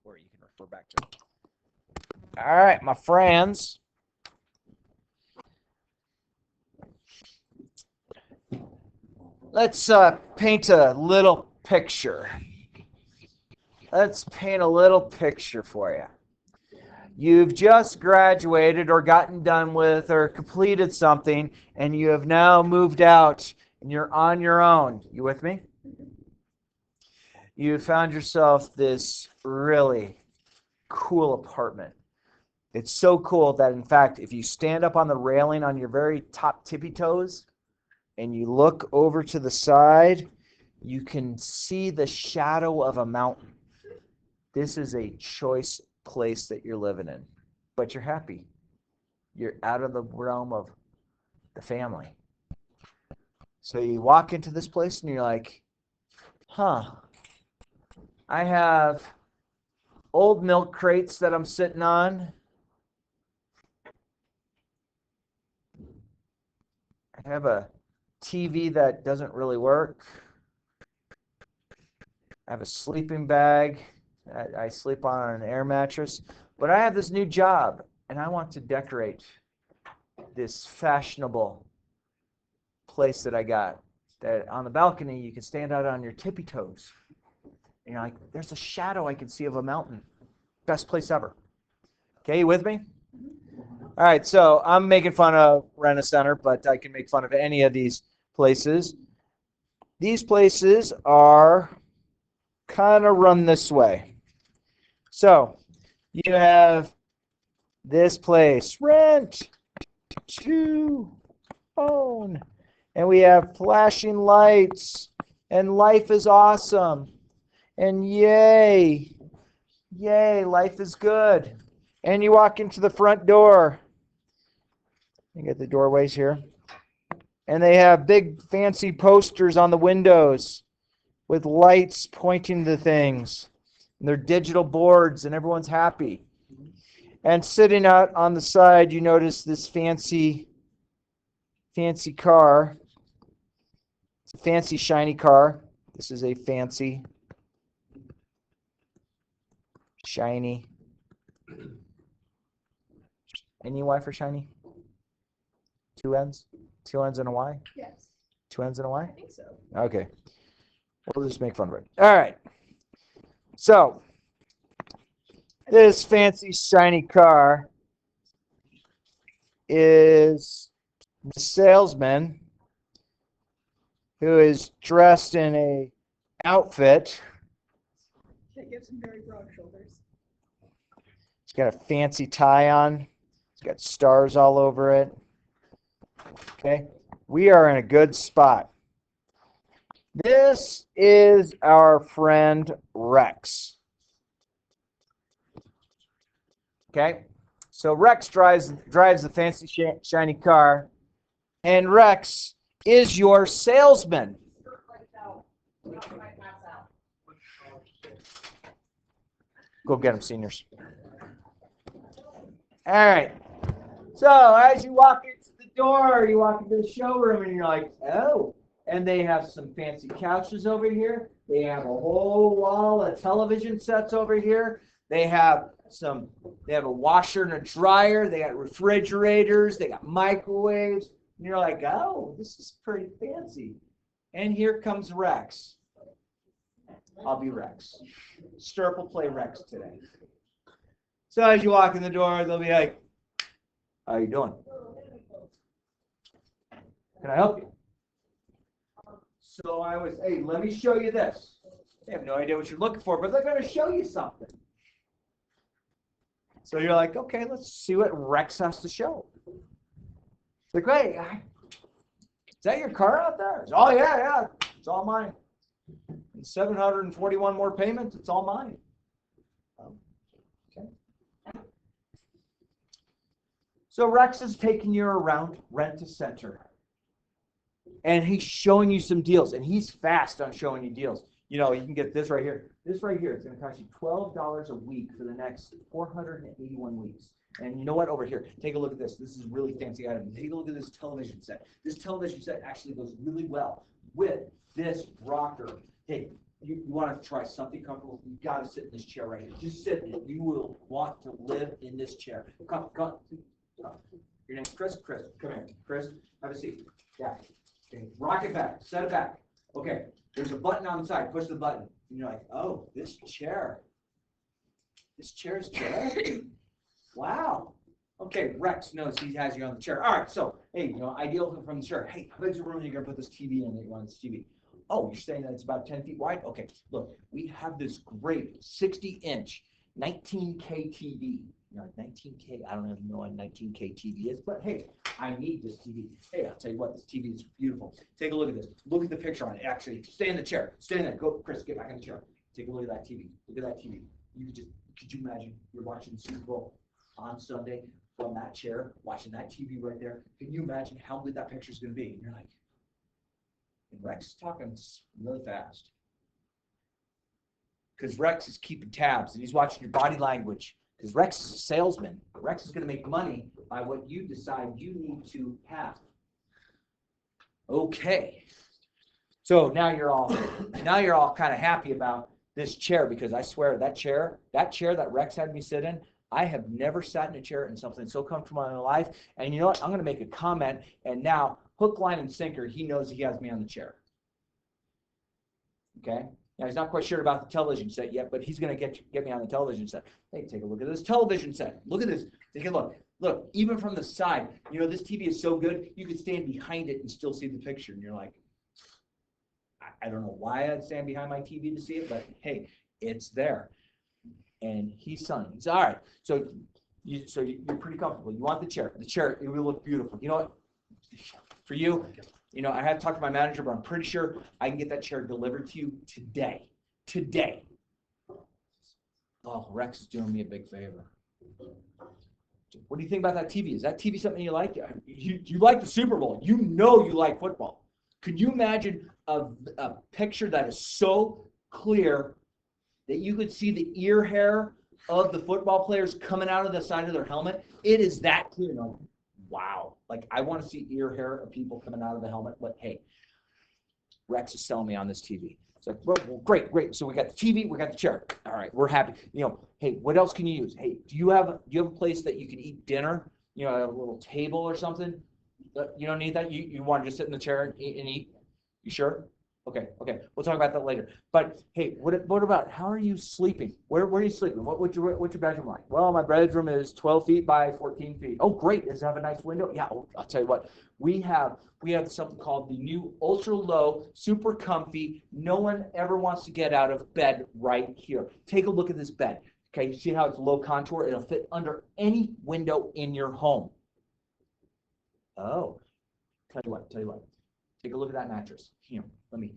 or you can refer back to it. All right, my friends. Let's paint a little picture. Let's paint a little picture for you. You've just graduated or gotten done with or completed something, and you have now moved out and you're on your own. You with me? You found yourself this really cool apartment. It's so cool that, in fact, if you stand up on the railing on your very top tippy toes and you look over to the side, you can see the shadow of a mountain. This is a choice place that you're living in, but you're happy. You're out of the realm of the family. So you walk into this place and you're like, huh, I have old milk crates that I'm sitting on. I have a TV that doesn't really work. I have a sleeping bag. I sleep on an air mattress. But I have this new job, and I want to decorate this fashionable place that I got. That on the balcony, you can stand out on your tippy toes. And you're like, there's a shadow I can see of a mountain. Best place ever. Okay, you with me? All right, so I'm making fun of Rent-A-Center, but I can make fun of any of these places. These places are kind of run this way. So you have this place, rent to own. And we have flashing lights, and life is awesome. And yay, life is good. And you walk into the front door. You get the doorways here. And they have big fancy posters on the windows with lights pointing to things. And they're digital boards, and everyone's happy. And sitting out on the side, you notice this fancy car. It's a fancy, shiny car. This is a fancy, shiny. Any Y for shiny? Two N's? Two N's and a Y? Yes. Two N's and a Y? I think so. Okay. We'll just make fun of it. All right. So, this fancy, shiny car is the salesman who is dressed in a outfit. That gives him very broad shoulders. He's got a fancy tie on. He's got stars all over it. Okay, we are in a good spot. This is our friend Rex. Okay, so Rex drives the fancy shiny car, and Rex is your salesman. Go get him, seniors. All right. So as you walk into the door, you walk into the showroom, and you're like, oh. And they have some fancy couches over here. They have a whole wall of television sets over here. They have a washer and a dryer. They got refrigerators. They got microwaves. And you're like, oh, this is pretty fancy. And here comes Rex. I'll be Rex. Stirp will play Rex today. So as you walk in the door, they'll be like, how you doing? Can I help you? So I was, hey, let me show you this. They have no idea what you're looking for, but they're going to show you something. So you're like, okay, let's see what Rex has to show. It's like, hey, is that your car out there? Oh, yeah, it's all mine. And 741 more payments, it's all mine. Okay. So Rex is taking you around Rent-A-Center. And he's showing you some deals, and he's fast on showing you deals. You know, you can get this right here. This right here is going to cost you $12 a week for the next 481 weeks. And you know what? Over here, take a look at this. This is a really fancy item. Take a look at this television set. This television set actually goes really well with this rocker. Hey, you want to try something comfortable, you got to sit in this chair right here. Just sit in it. You will want to live in this chair. Come. Your name's Chris? Chris, come here. Chris, have a seat. Yeah. Okay. Rock it back. Set it back. Okay. There's a button on the side. Push the button. And you're like, oh, this chair. This chair's good. Wow. Okay, Rex knows he has you on the chair. All right, so, hey, ideal from the chair. Hey, how big's the room you're going to put this TV in that you want this TV? Oh, you're saying that it's about 10 feet wide? Okay, look, we have this great 60-inch 19K TV. 19K, I don't even know what 19K TV is, but hey, I need this TV. Hey, I'll tell you what, this TV is beautiful. Take a look at this. Look at the picture on it. Actually, stay in the chair. Stay in there. Go, Chris, get back in the chair. Take a look at that TV. Look at that TV. Could you imagine you're watching the Super Bowl on Sunday from that chair, watching that TV right there? Can you imagine how good that picture is going to be? And you're like, and Rex is talking really fast. Because Rex is keeping tabs and he's watching your body language. Because Rex is a salesman. Rex is going to make money by what you decide you need to have. Okay. So now you're all kind of happy about this chair, because I swear that chair that Rex had me sit in, I have never sat in a chair in something so comfortable in my life. And you know what? I'm going to make a comment, and now hook, line, and sinker, he knows he has me on the chair. Okay? Now, he's not quite sure about the television set yet, but he's going to get me on the television set. Hey, take a look at this television set. Look at this. Take a look. Look, even from the side, this TV is so good, you could stand behind it and still see the picture. And you're like, I don't know why I'd stand behind my TV to see it, but hey, it's there. And he's telling me, all right, so you're pretty comfortable. You want the chair. The chair, it will look beautiful. You know what? For you, I have to talk to my manager, but I'm pretty sure I can get that chair delivered to you today. Today. Oh, Rex is doing me a big favor. What do you think about that TV? Is that TV something you like? You like the Super Bowl. You know you like football. Could you imagine a picture that is so clear that you could see the ear hair of the football players coming out of the side of their helmet? It is that clear. Like, wow. Like, I want to see ear hair of people coming out of the helmet. But hey, Rex is selling me on this TV. It's like, well, great. So we got the TV, we got the chair. All right, we're happy. Hey, what else can you use? Hey, do you have a place that you can eat dinner? A little table or something? You don't need that. You want to just sit in the chair and eat? You sure? Okay. We'll talk about that later. But hey, what about, how are you sleeping? Where are you sleeping? What's your bedroom like? Well, my bedroom is 12 feet by 14 feet. Oh, great. Does it have a nice window? Yeah. I'll tell you what. We have something called the new ultra low, super comfy. No one ever wants to get out of bed right here. Take a look at this bed. Okay, you see how it's low contour? It'll fit under any window in your home. Oh, tell you what. Take a look at that mattress. Here, let me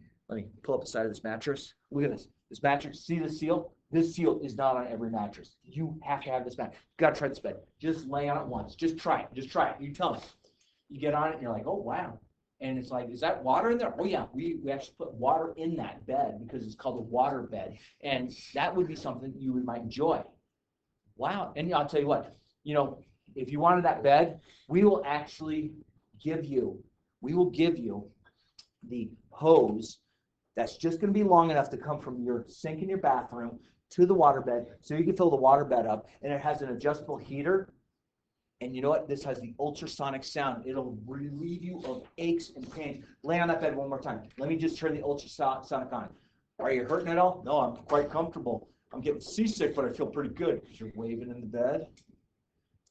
pull up the side of this mattress. Look at this. This mattress. See the seal? This seal is not on every mattress. You have to have this mattress. You gotta try this bed. Just lay on it once. Just try it. You tell me. You get on it and you're like, oh wow. And it's like, is that water in there? Oh yeah, we actually put water in that bed because it's called a water bed. And that would be something you might enjoy. Wow. And I'll tell you what, if you wanted that bed, we will give you the hose that's just going to be long enough to come from your sink in your bathroom to the water bed, so you can fill the water bed up, and it has an adjustable heater. And you know what? This has the ultrasonic sound. It'll relieve you of aches and pains. Lay on that bed one more time. Let me just turn the ultrasonic on. Are you hurting at all? No, I'm quite comfortable. I'm getting seasick, but I feel pretty good because you're waving in the bed.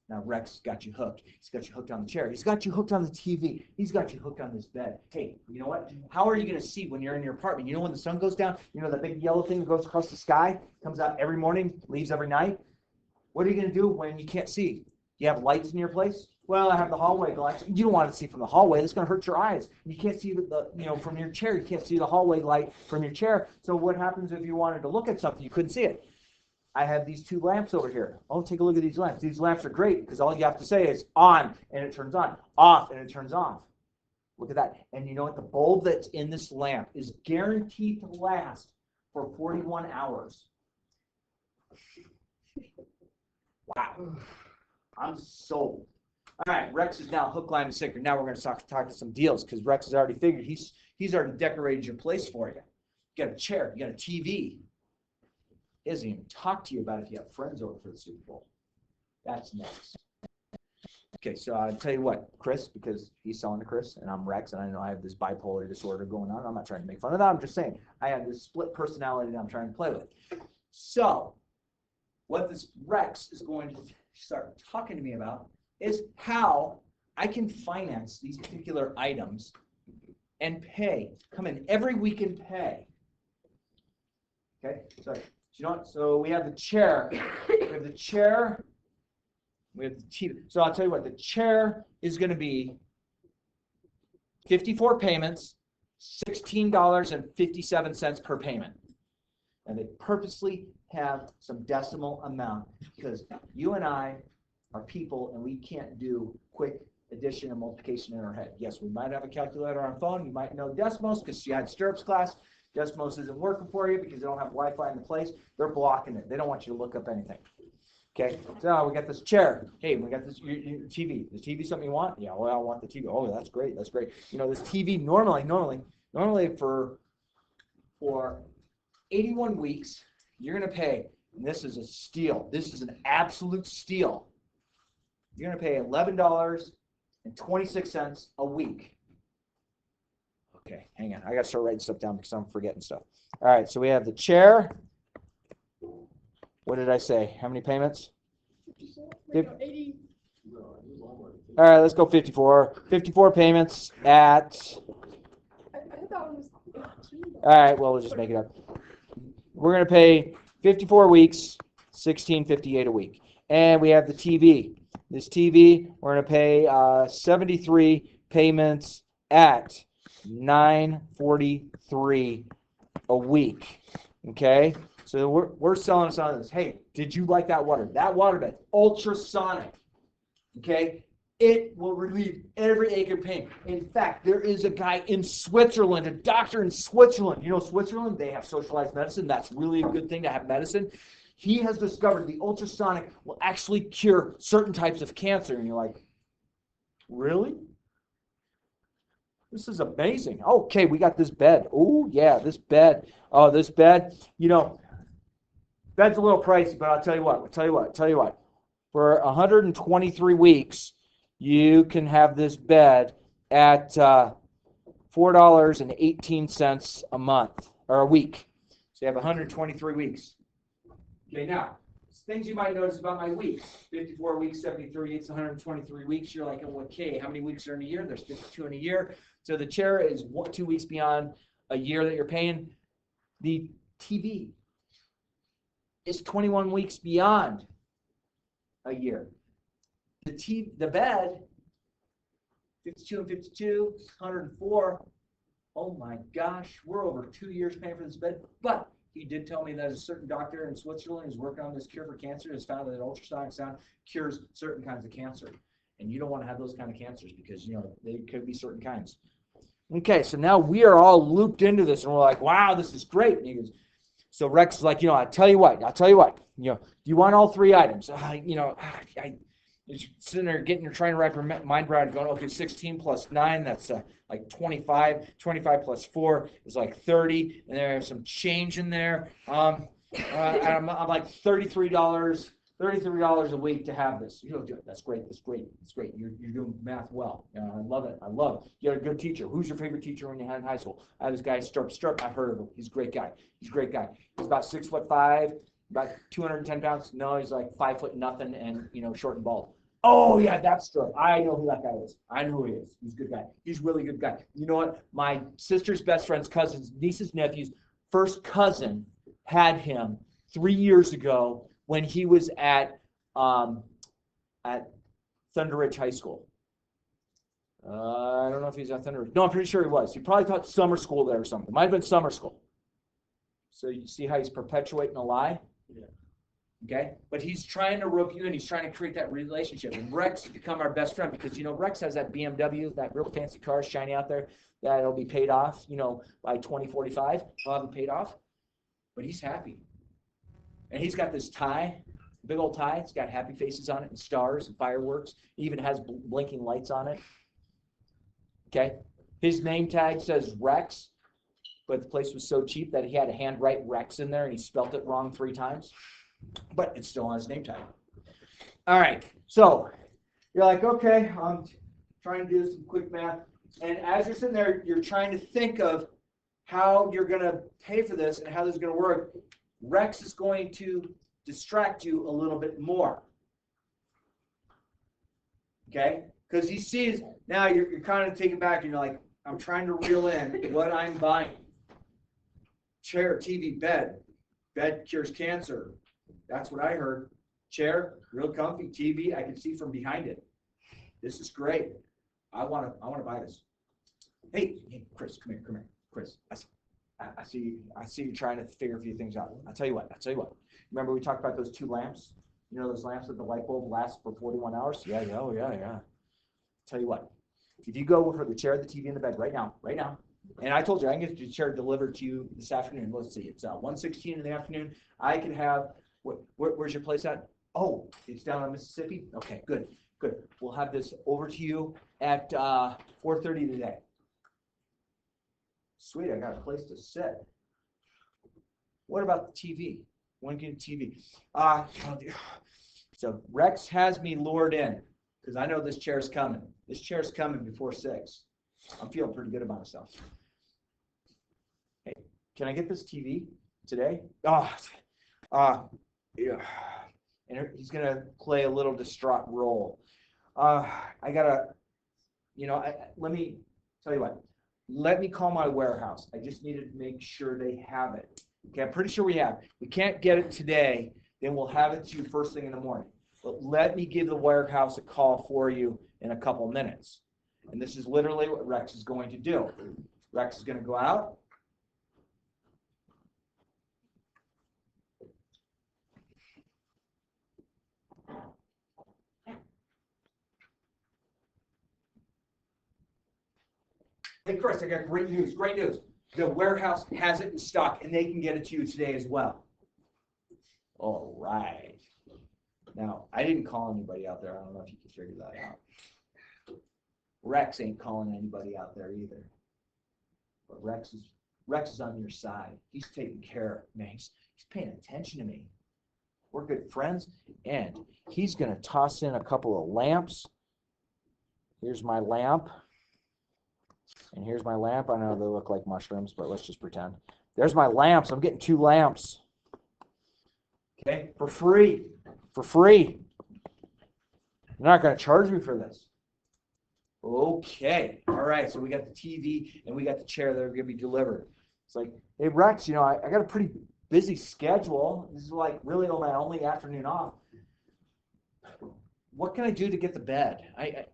Now, Rex got you hooked. He's got you hooked on the chair. He's got you hooked on the TV. He's got you hooked on this bed. Hey, you know what? How are you going to see when you're in your apartment? You know when the sun goes down? The big yellow thing that goes across the sky? Comes out every morning, leaves every night? What are you going to do when you can't see? You have lights in your place? Well, I have the hallway lights. You don't want to see from the hallway. That's going to hurt your eyes. You can't see from your chair. You can't see the hallway light from your chair. So what happens if you wanted to look at something? You couldn't see it. I have these two lamps over here. Oh, take a look at these lamps. These lamps are great because all you have to say is on and it turns on, off and it turns off. Look at that. And you know what? The bulb that's in this lamp is guaranteed to last for 41 hours. Wow. I'm sold. All right, Rex is now hook, line, and sinker. Now we're going to talk to some deals because Rex has already figured he's already decorated your place for you. You got a chair, you got a TV. He doesn't even talk to you about if you have friends over for the Super Bowl. That's next. Okay, so I'll tell you what, Chris, because he's selling to Chris, and I'm Rex, and I know I have this bipolar disorder going on. I'm not trying to make fun of that. I'm just saying I have this split personality that I'm trying to play with. So what this Rex is going to start talking to me about is how I can finance these particular items and pay, come in every week and pay. Okay, so you know what? So we have the chair. We have the chair. We have the TV. So I'll tell you what, the chair is going to be 54 payments, $16.57 per payment. And they purposely have some decimal amount because you and I are people and we can't do quick addition and multiplication in our head. Yes, we might have a calculator on our phone. You might know Desmos because you had stirrups class. Desmos isn't working for you because they don't have Wi-Fi in the place. They're blocking it. They don't want you to look up anything. Okay, so we got this chair. Hey, we got this your TV. Is TV something you want? Yeah, well, I want the TV. Oh, that's great. That's great. You know, this TV normally for 81 weeks, you're going to pay, and this is a steal. This is an absolute steal. You're going to pay $11.26 a week. Okay, hang on. I got to start writing stuff down because I'm forgetting stuff. All right, so we have the chair. What did I say? How many payments? 80. All right, let's go 54. 54 payments at. I thought it was 18. All right, well, we'll just make it up. We're going to pay 54 weeks, $16.58 a week. And we have the TV. This TV, we're going to pay 73 payments at $9.43 a week. Okay? So we're selling us on this. Hey, did you like that water? That waterbed, ultrasonic. Okay? It will relieve every ache and pain. In fact, there is a guy in Switzerland, a doctor in Switzerland. You know Switzerland? They have socialized medicine. That's really a good thing to have medicine. He has discovered the ultrasonic will actually cure certain types of cancer. And you're like, really? This is amazing. Okay, we got this bed. Oh, yeah, this bed. Oh, this bed. You know, bed's a little pricey, but I'll tell you what. For 123 weeks, you can have this bed at $4.18 a month or a week. So you have 123 weeks. Okay, now, things you might notice about my weeks. 54 weeks, 73 weeks, 123 weeks. You're like, oh, okay, how many weeks are in a year? There's 52 in a year. So the chair is 2 weeks beyond a year that you're paying. The TV is 21 weeks beyond a year. The bed, 52 and 52, 104. Oh my gosh, we're over 2 years paying for this bed. But he did tell me that a certain doctor in Switzerland is working on this cure for cancer. Has found that ultrasonic sound cures certain kinds of cancer. And you don't want to have those kind of cancers because, you know, they could be certain kinds. Okay, so now we are all looped into this, and we're like, wow, this is great. And he goes, so Rex is like, you know, I'll tell you what, you know, do you want all three items? You're sitting there trying to wrap your mind around going, okay, 16 plus 9, that's like 25. 25 plus 4 is like 30, and there's some change in there. I'm like $33 a week to have this. You know, that's great. You're doing math well. I love it. You had a good teacher. Who's your favorite teacher when you had in high school? I had this guy, Stirp. I've heard of him. He's a great guy. He's about 6'5", about 210 pounds. No, he's like 5 foot nothing and, you know, short and bald. Oh, yeah, that's Stirp. I know who that guy is. I know who he is. He's a good guy. He's a really good guy. You know what? My sister's best friend's cousins, nieces, nephews, first cousin had him 3 years ago when he was at Thunder Ridge High School. I don't know if he's at Thunder Ridge. No, I'm pretty sure he was. He probably taught summer school there or something. It might have been summer school. So you see how he's perpetuating a lie? Yeah. Okay? But he's trying to rope you in. He's trying to create that relationship. And Rex has become our best friend because, you know, Rex has that BMW, that real fancy car shiny out there that'll be paid off, you know, by 2045. He'll have it paid off. But he's happy. And he's got this tie, big old tie. It's got happy faces on it and stars and fireworks. It even has blinking lights on it. Okay? His name tag says Rex, but the place was so cheap that he had to handwrite Rex in there, and he spelt it wrong 3 times. But it's still on his name tag. All right, so you're like, okay, I'm trying to do some quick math. And as you're sitting there, you're trying to think of how you're going to pay for this and how this is going to work. Rex is going to distract you a little bit more. Okay? Because he sees, now you're kind of taken back and you're like, I'm trying to reel in what I'm buying. Chair, TV, bed. Bed cures cancer. That's what I heard. Chair, real comfy. TV, I can see from behind it. This is great. I want to buy this. Hey, Chris, come here. Chris, I see you trying to figure a few things out. I'll tell you what. Remember we talked about those 2 lamps? You know those lamps that the light bulb lasts for 41 hours? Yeah. Tell you what. If you go for the chair, the TV, and the bed right now, and I told you I can get the chair delivered to you this afternoon. Let's see, it's 1:16 in the afternoon. I can have, where's your place at? Oh, it's down on Mississippi? Okay, good. We'll have this over to you at 4:30 today. Sweet, I got a place to sit. What about the TV? When can TV? So Rex has me lured in because I know this chair's coming. This chair's coming before 6. I'm feeling pretty good about myself. Hey, can I get this TV today? Yeah. And he's gonna play a little distraught role. I gotta, let me tell you what. Let me call my warehouse. I just needed to make sure they have it. Okay, I'm pretty sure we have. We can't get it today, then we'll have it to you first thing in the morning. But let me give the warehouse a call for you in a couple minutes. And this is literally what Rex is going to do. Rex is going to go out. Hey, Chris, I got great news. The warehouse has it in stock, and they can get it to you today as well. All right. Now, I didn't call anybody out there. I don't know if you can figure that out. Rex ain't calling anybody out there either. But Rex is on your side. He's taking care of me. He's paying attention to me. We're good friends, and he's going to toss in a couple of lamps. Here's my lamp. And here's my lamp. I know they look like mushrooms, but let's just pretend. There's my lamps. I'm getting 2 lamps. Okay, for free. They're not going to charge me for this. Okay, all right. So we got the TV and we got the chair that are going to be delivered. It's like, hey Rex, I got a pretty busy schedule. This is like really my only afternoon off. What can I do to get the bed? I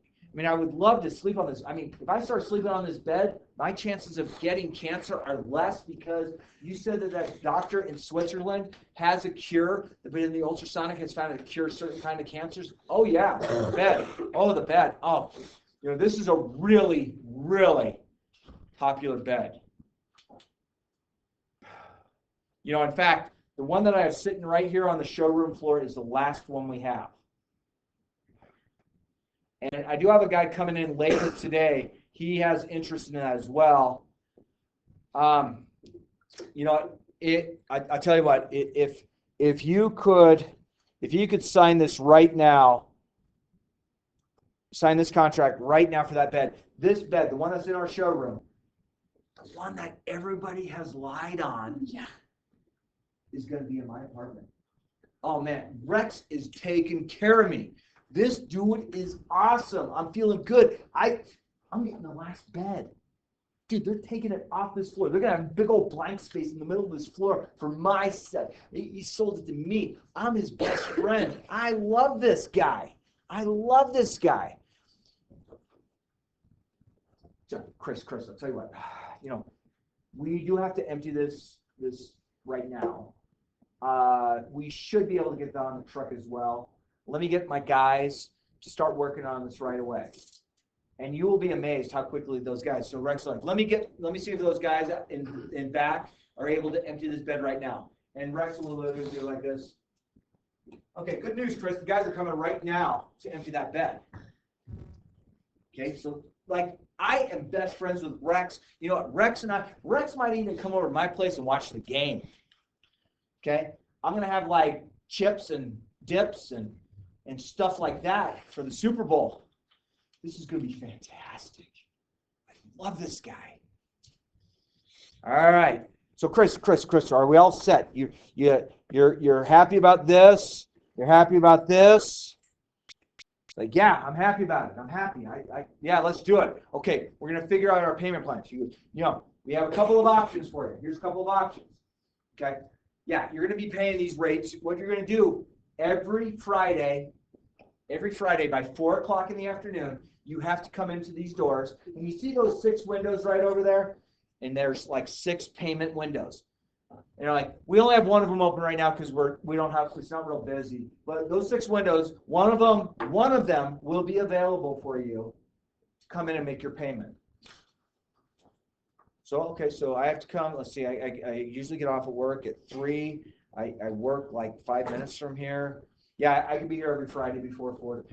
would love to sleep on this. If I start sleeping on this bed, my chances of getting cancer are less because you said that doctor in Switzerland has a cure. But in the ultrasonic has found a cure certain kind of cancers. Oh yeah, the bed. Oh, the bed. Oh, this is a really, really popular bed. In fact, the one that I have sitting right here on the showroom floor is the last one we have. And I do have a guy coming in later today. He has interest in that as well. I tell you what, if you could sign this right now, sign this contract right now for that bed. This bed, the one that's in our showroom, the one that everybody has lied on, is going to be in my apartment. Oh man, Rex is taking care of me. This dude is awesome. I'm feeling good. I'm getting the last bed. Dude, they're taking it off this floor. They're going to have a big old blank space in the middle of this floor for my set. He sold it to me. I'm his best friend. I love this guy. So, Chris, I'll tell you what. We do have to empty this right now. We should be able to get that on the truck as well. Let me get my guys to start working on this right away. And you will be amazed how quickly those guys. So Rex, like, let me see if those guys in back are able to empty this bed right now. And Rex will literally do like this. Okay, good news, Chris. The guys are coming right now to empty that bed. Okay, so like, I am best friends with Rex. You know what, Rex might even come over to my place and watch the game. Okay? I'm going to have like chips and dips and stuff like that for the Super Bowl. This is going to be fantastic. I love this guy. All right. So Chris, are we all set? You're happy about this? You're happy about this? Like, yeah, I'm happy about it. I'm happy. Yeah, let's do it. Okay, we're gonna figure out our payment plans. You know, we have a couple of options for you. Here's a couple of options. Okay. Yeah, you're gonna be paying these rates. What you're gonna do every Friday by 4 o'clock in the afternoon, you have to come into these doors, and you see those 6 windows right over there, and there's like 6 payment windows. And like, we only have one of them open right now because it's not real busy. But those 6 windows, one of them will be available for you to come in and make your payment. So, okay, so I have to come. Let's see, I usually get off at work at 3. I work like 5 minutes from here. Yeah, I can be here every Friday before 4 to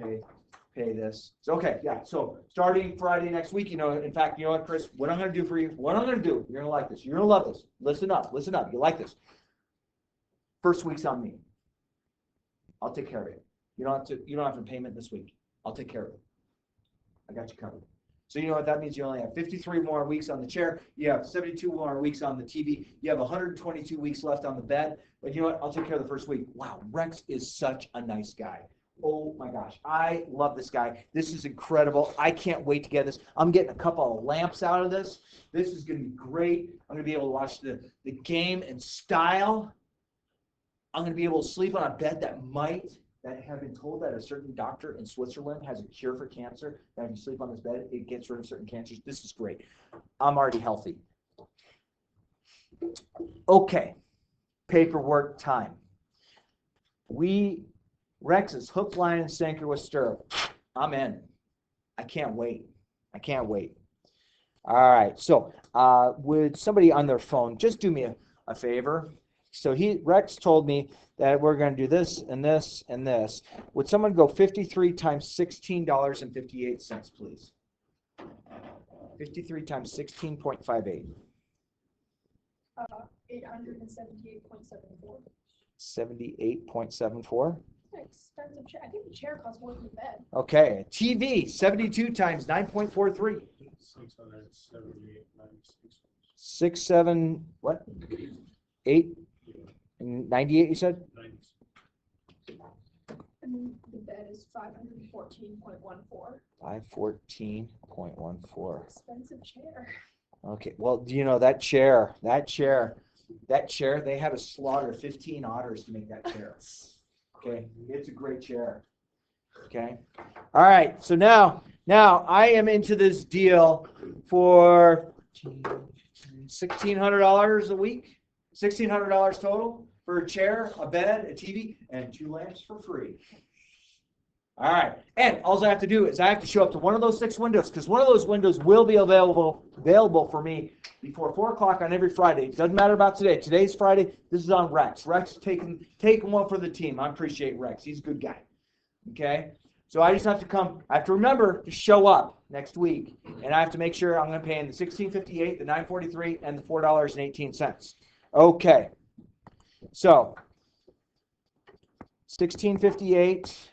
pay this. So, okay, yeah. So starting Friday next week, in fact, you know what, Chris? What I'm going to do for you, you're going to like this. You're going to love this. Listen up. You like this. First week's on me. I'll take care of it. You don't have to payment this week. I'll take care of it. I got you covered. So you know what that means? You only have 53 more weeks on the chair. You have 72 more weeks on the TV. You have 122 weeks left on the bed. But you know what? I'll take care of the first week. Wow, Rex is such a nice guy. Oh my gosh, I love this guy. This is incredible. I can't wait to get this. I'm getting a couple of lamps out of this. This is going to be great. I'm going to be able to watch the game in style. I'm going to be able to sleep on a bed that have been told that a certain doctor in Switzerland has a cure for cancer. That if you sleep on this bed, it gets rid of certain cancers. This is great. I'm already healthy. Okay, paperwork time. Rex's hook, line, and sinker with stirrup. I'm in. I can't wait. All right. So, would somebody on their phone just do me a favor? So Rex told me that we're going to do this and this and this. Would someone go 53 times $16.58, please? 53 times 16.58. 878.74. 78.74. Expensive chair. I think the chair costs more than the bed. Okay. TV, 72 times 9.43. 6, 7, what? 8? 98, you said? And the bed is 514.14. 514.14. Expensive chair. Okay. Well, do you know that chair, they had to slaughter 15 otters to make that chair. Okay. It's a great chair. Okay. All right. So now I am into this deal for $1,600 a week, $1,600 total for a chair, a bed, a TV, and 2 lamps for free. All right. And all I have to do is I have to show up to one of those 6 windows, because one of those windows will be available for me before 4 o'clock on every Friday. It doesn't matter about today. Today's Friday. This is on Rex. Rex taking one for the team. I appreciate Rex. He's a good guy. Okay? So I just have to come. I have to remember to show up next week, and I have to make sure I'm going to pay in the $16.58, the $9.43, and the $4.18. Okay. So $16.58,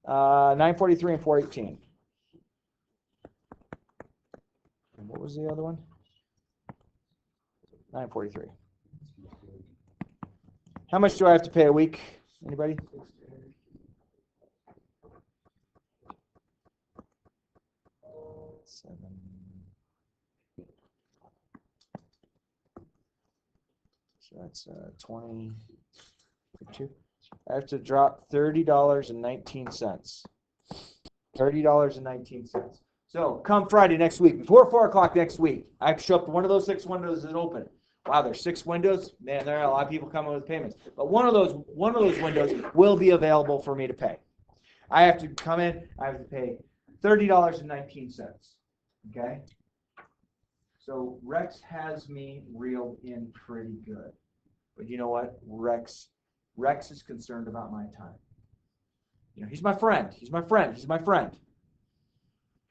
$9.43, and $4.18. And what was the other one? $9.43. How much do I have to pay a week? Anybody? So that's 22. I have to drop $30.19. $30.19. So come Friday next week, before 4 o'clock next week, I have to show up to one of those 6 windows that open. Wow, there's 6 windows. Man, there are a lot of people coming with payments. But one of those windows will be available for me to pay. I have to come in. I have to pay $30.19. Okay. So Rex has me reeled in pretty good. But you know what? Rex is concerned about my time. He's my friend. He's my friend.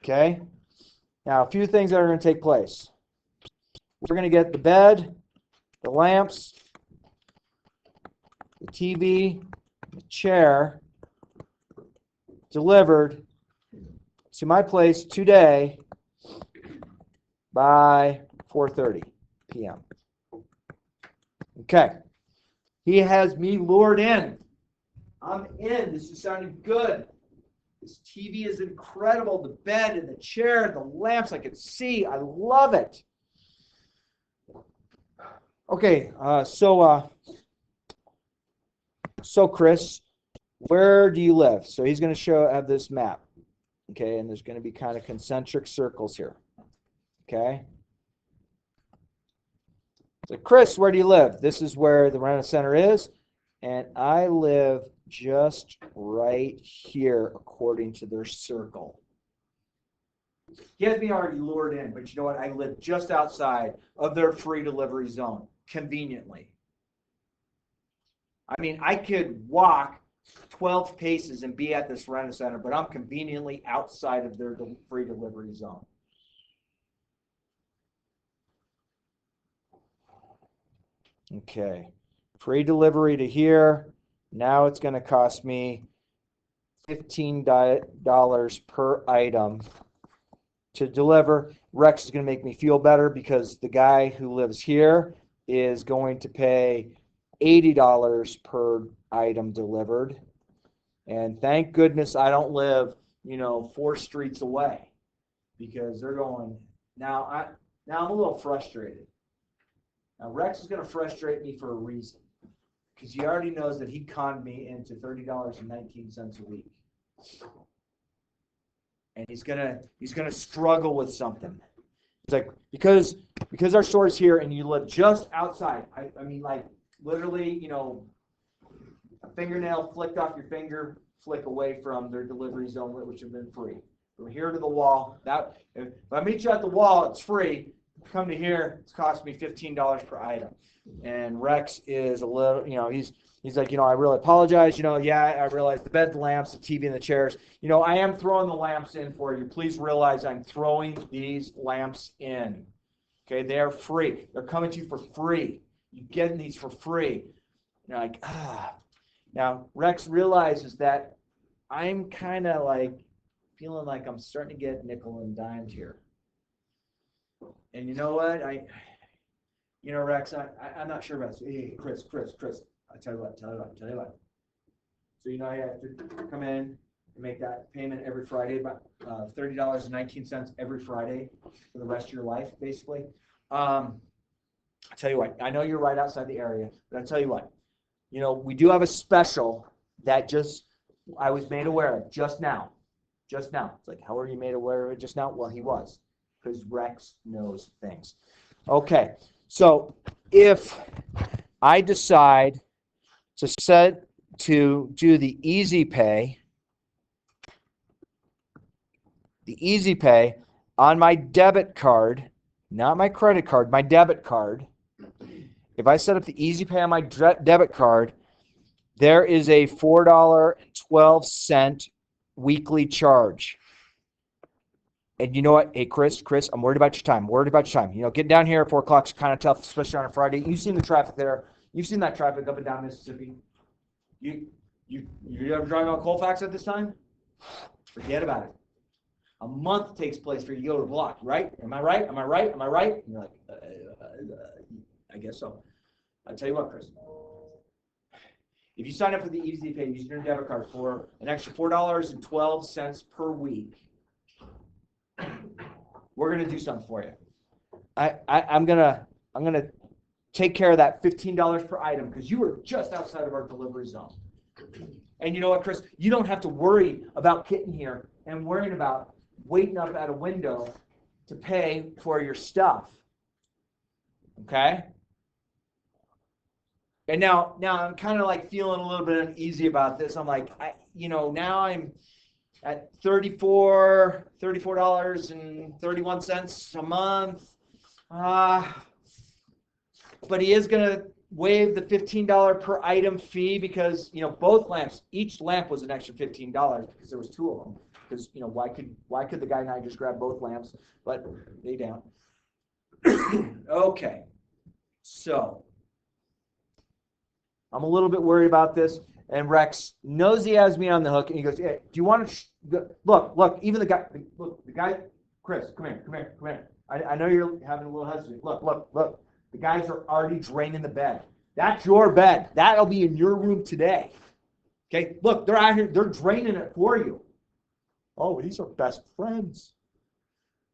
Okay? Now, a few things that are going to take place. We're going to get the bed, the lamps, the TV, the chair delivered to my place today by 4:30 p.m. Okay. He has me lured in. I'm in. This is sounding good. This TV is incredible. The bed and the chair and the lamps, I can see. I love it. Okay, so Chris, where do you live? So he's going to have this map. Okay, and there's going to be kind of concentric circles here. Okay. So Chris, where do you live? This is where the Rena Center is, and I live just right here according to their circle. He has me already lured in, but you know what? I live just outside of their free delivery zone, conveniently. I mean, I could walk 12 paces and be at this Rena Center, but I'm conveniently outside of their free delivery zone. Okay, free delivery to here. Now it's going to cost me $15 per item to deliver. Rex is going to make me feel better because the guy who lives here is going to pay $80 per item delivered. And thank goodness I don't live, 4 streets away, because they're going. Now I'm a little frustrated. Now Rex is going to frustrate me for a reason, because he already knows that he conned me into $30.19 a week. And he's gonna struggle with something. It's like, because our store is here and you live just outside. I mean, like, literally, a fingernail flicked off your finger, flick away from their delivery zone, which have been free. From here to the wall, if I meet you at the wall, it's free. Come to here, it's cost me $15 per item. And Rex is a little, he's like, I really apologize. I realize the bed, the lamps, the TV, and the chairs. I am throwing the lamps in for you. Please realize I'm throwing these lamps in. Okay, they're free. They're coming to you for free. You're getting these for free. You're like, ah. Now, Rex realizes that I'm kind of like feeling like I'm starting to get nickel and dimed here. And you know what? Rex, I'm not sure about this. Hey, Chris, I tell you what. So, you have to come in and make that payment every Friday, about $30.19 every Friday for the rest of your life, basically. I tell you what, I know you're right outside the area, but I tell you what, we do have a special that I was made aware of just now. It's like, how were you made aware of it just now? Well, he was, because Rex knows things. Okay, so if I decide to do the easy pay on my debit card, not my credit card, my debit card. If I set up the easy pay on my debit card, there is a $4.12 weekly charge. And you know what? Hey, Chris, I'm worried about your time. Getting down here at 4 o'clock is kind of tough, especially on a Friday. You've seen the traffic there. You've seen that traffic up and down Mississippi. You ever drive on Colfax at this time? Forget about it. A month takes place for you to go to block, right? Am I right? And you're like, I guess so. I'll tell you what, Chris. If you sign up for the Easy Pay using your debit card for an extra $4.12 per week, we're gonna do something for you. I'm gonna take care of that $15 per item, because you were just outside of our delivery zone. And you know what, Chris? You don't have to worry about getting here and worrying about waiting up at a window to pay for your stuff. Okay? And now I'm kind of like feeling a little bit uneasy about this. I'm like, now I'm at $34.31 a month. But he is gonna waive the $15 per item fee because, both lamps, each lamp was an extra $15 because there was two of them. Because, why could the guy and I just grab both lamps? But they don't. Okay. So, I'm a little bit worried about this. And Rex knows he has me on the hook. And he goes, hey, do you want to, look, even the guy, Chris, come here. I know you're having a little hesitation. Look. The guys are already draining the bed. That's your bed. That'll be in your room today. Okay, look, they're out here. They're draining it for you. Oh, these are best friends.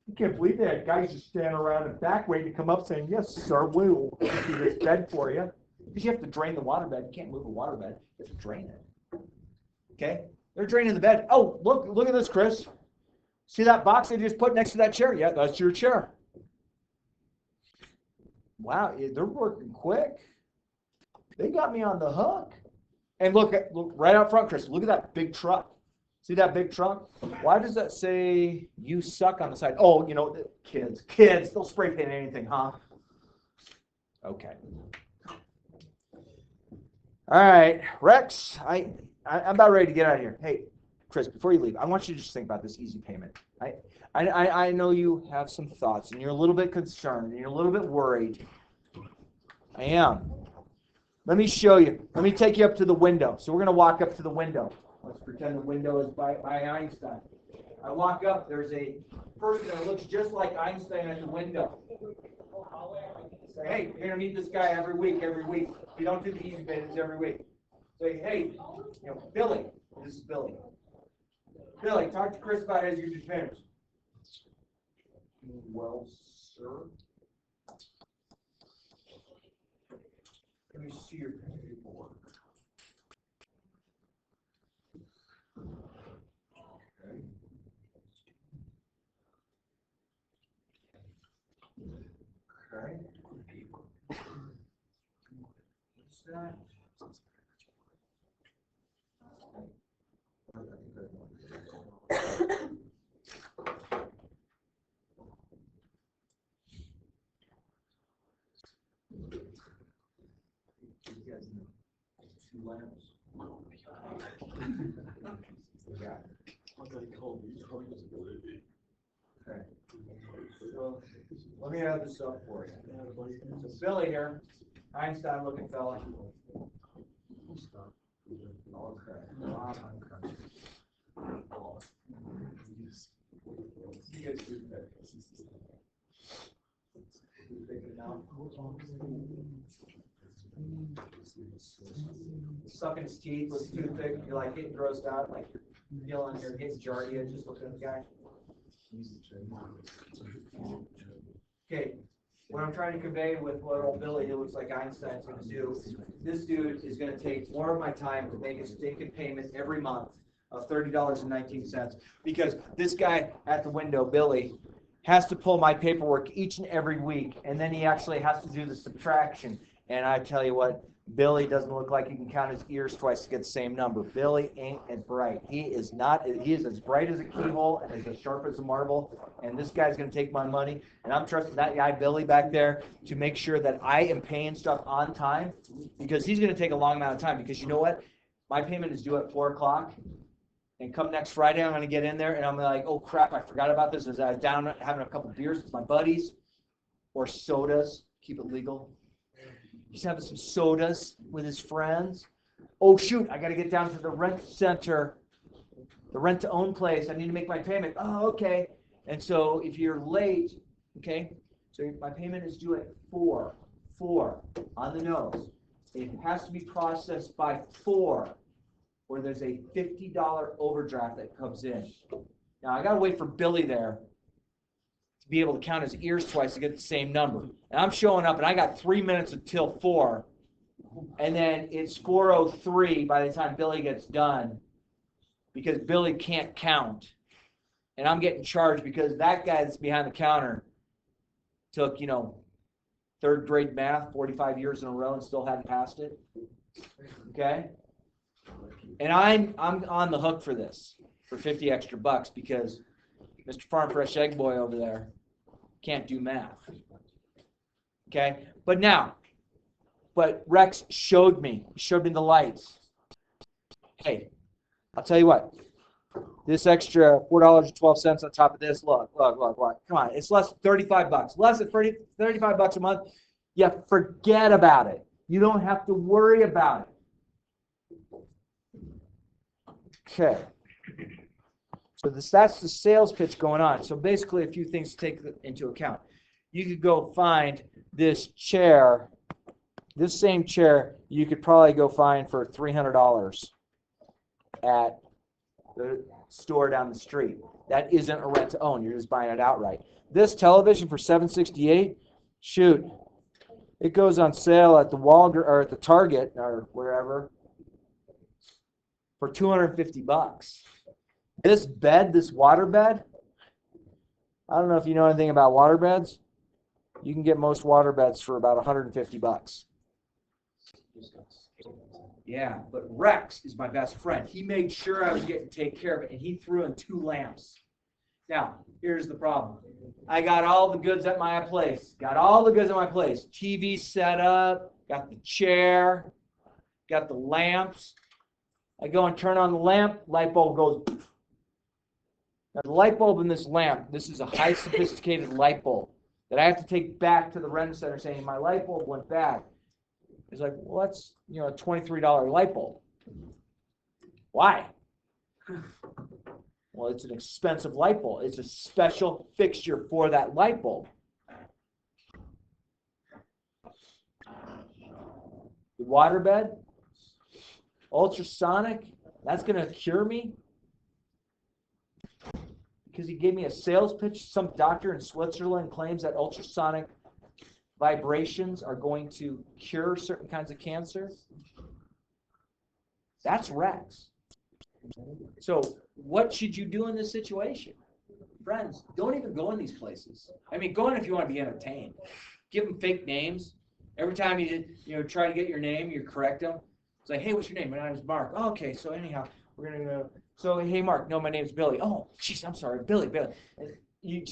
You can't believe that guys just standing around in back waiting to come up saying, yes, sir, we will do this bed for you. Because you have to drain the waterbed. You can't move a waterbed. You have to drain it. Okay, they're draining the bed. Oh, look at this, Chris. See that box they just put next to that chair? Yeah, that's your chair. Wow, they're working quick. They got me on the hook. And look right out front, Chris. Look at that big truck. See that big truck? Why does that say "you suck" on the side? Oh, kids, they'll spray paint anything, huh? Okay. All right, Rex, I'm about ready to get out of here. Hey, Chris, before you leave, I want you to just think about this easy payment. I know you have some thoughts, and you're a little bit concerned, and you're a little bit worried. I am. Let me show you. Let me take you up to the window. So we're going to walk up to the window. Let's pretend the window is by Einstein. I walk up. There's a person that looks just like Einstein at the window. Say, hey, you're going to meet this guy every week. You don't do the easy bit, it's every week. Say, hey, Billy. This is Billy. Billy, talk to Chris about his usage manners. Well, sir. Let me see your paperwork. Okay. Okay. What's that? You guys know 2 lamps. Yeah. Okay. So let me add this up for you. So Billy here, Einstein looking fella. Okay. You guys do that. Sucking his teeth with a toothpick, you're like getting grossed out, like you're feeling you're getting giardia just looking at the guy. Okay, what I'm trying to convey with what old Billy, who looks like Einstein's going to do, this dude is going to take more of my time to make a stinking payment every month of $30.19 because this guy at the window, Billy, has to pull my paperwork each and every week, and then he actually has to do the subtraction. And I tell you what, Billy doesn't look like he can count his ears twice to get the same number. Billy ain't as bright. He is as bright as a keyhole and as sharp as a marble. And this guy's going to take my money. And I'm trusting that guy, Billy, back there to make sure that I am paying stuff on time because he's going to take a long amount of time. Because you know what? My payment is due at 4 o'clock. And come next Friday, I'm going to get in there and I'm like, oh, crap, I forgot about this. As I was down having a couple beers with my buddies or sodas. Keep it legal. He's having some sodas with his friends. Oh, shoot, I got to get down to the rent center, the rent-to-own place. I need to make my payment. Oh, okay. And so if you're late, okay, so my payment is due at 4 on the nose. It has to be processed by 4 or there's a $50 overdraft that comes in. Now, I got to wait for Billy there to be able to count his ears twice to get the same number. And I'm showing up, and I got 3 minutes until 4, and then it's 4:03 by the time Billy gets done because Billy can't count. And I'm getting charged because that guy that's behind the counter took, 3rd grade math 45 years in a row and still hadn't passed it. Okay? And I'm on the hook for this, for 50 extra bucks because Mr. Farm Fresh Egg Boy over there can't do math. Okay? But now, But Rex showed me. He showed me the lights. Hey, I'll tell you what. This extra $4.12 on top of this, look. Come on, it's less than 35 bucks. Less than 35 bucks a month. Yeah, forget about it. You don't have to worry about it. Okay. So that's the sales pitch going on. So basically a few things to take into account. You could go find this chair, this same chair, you could probably go find for $300 at the store down the street. That isn't a rent to own. You're just buying it outright. This television for $768, shoot, it goes on sale at the Walgreens or at the Target or wherever for 250 bucks. This bed, this water bed, I don't know if you know anything about water beds. You can get most water beds for about 150 bucks. Yeah, but Rex is my best friend. He made sure I was getting taken care of it, and he threw in 2 lamps. Now, here's the problem. I got all the goods at my place. TV set up, got the chair, got the lamps. I go and turn on the lamp, light bulb goes. Now, the light bulb in this lamp, this is a high sophisticated light bulb that I have to take back to the rent center saying my light bulb went bad. It's like, well, that's, a $23 light bulb. Why? Well, it's an expensive light bulb. It's a special fixture for that light bulb. The waterbed, ultrasonic, that's going to cure me? Because he gave me a sales pitch. Some doctor in Switzerland claims that ultrasonic vibrations are going to cure certain kinds of cancer. That's Rex. So what should you do in this situation? Friends, don't even go in these places. I mean, go in if you want to be entertained. Give them fake names. Every time you try to get your name, you correct them. It's like, hey, what's your name? My name is Mark. Oh, okay, so anyhow, we're going to go. So, hey, Mark, no, my name's Billy. Oh, jeez, I'm sorry, Billy. You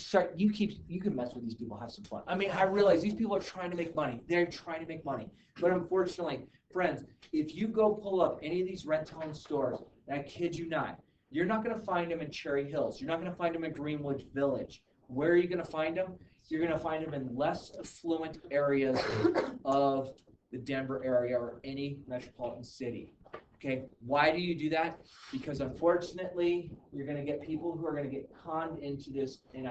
can mess with these people, have some fun. I mean, I realize these people are trying to make money. They're trying to make money. But unfortunately, friends, if you go pull up any of these rent-to-own stores, and I kid you not, you're not going to find them in Cherry Hills. You're not going to find them in Greenwood Village. Where are you going to find them? You're going to find them in less affluent areas of the Denver area or any metropolitan city. Okay, why do you do that? Because unfortunately, you're going to get people who are going to get conned into this, and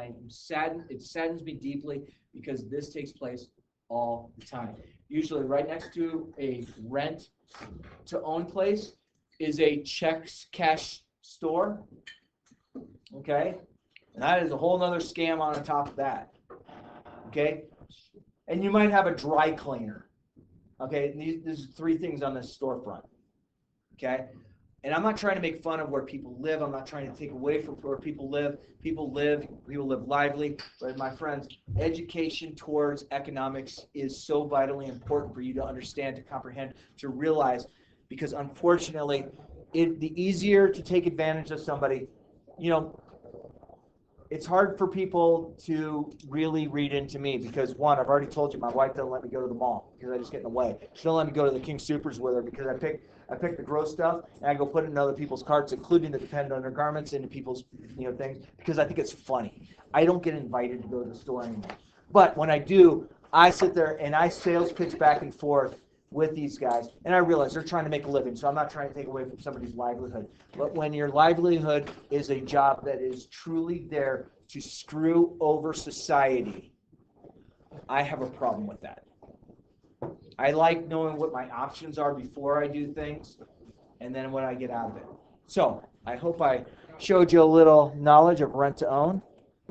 it saddens me deeply because this takes place all the time. Usually right next to a rent-to-own place is a checks cash store, okay? And that is a whole nother scam on top of that, okay? And you might have a dry cleaner, okay? There's 3 things on this storefront. Okay, and I'm not trying to make fun of where people live. I'm not trying to take away from where people live. People live lively. But my friends, education towards economics is so vitally important for you to understand, to comprehend, to realize, because unfortunately, the easier to take advantage of somebody, it's hard for people to really read into me because, one, I've already told you, my wife doesn't let me go to the mall because I just get in the way. She doesn't let me go to the King Supers with her because I pick the gross stuff and I go put it in other people's carts, including the dependent undergarments into people's things, because I think it's funny. I don't get invited to go to the store anymore. But when I do, I sit there and I sales pitch back and forth with these guys, and I realize they're trying to make a living, so I'm not trying to take away from somebody's livelihood. But when your livelihood is a job that is truly there to screw over society, I have a problem with that. I like knowing what my options are before I do things, and then what I get out of it. So I hope I showed you a little knowledge of rent to own.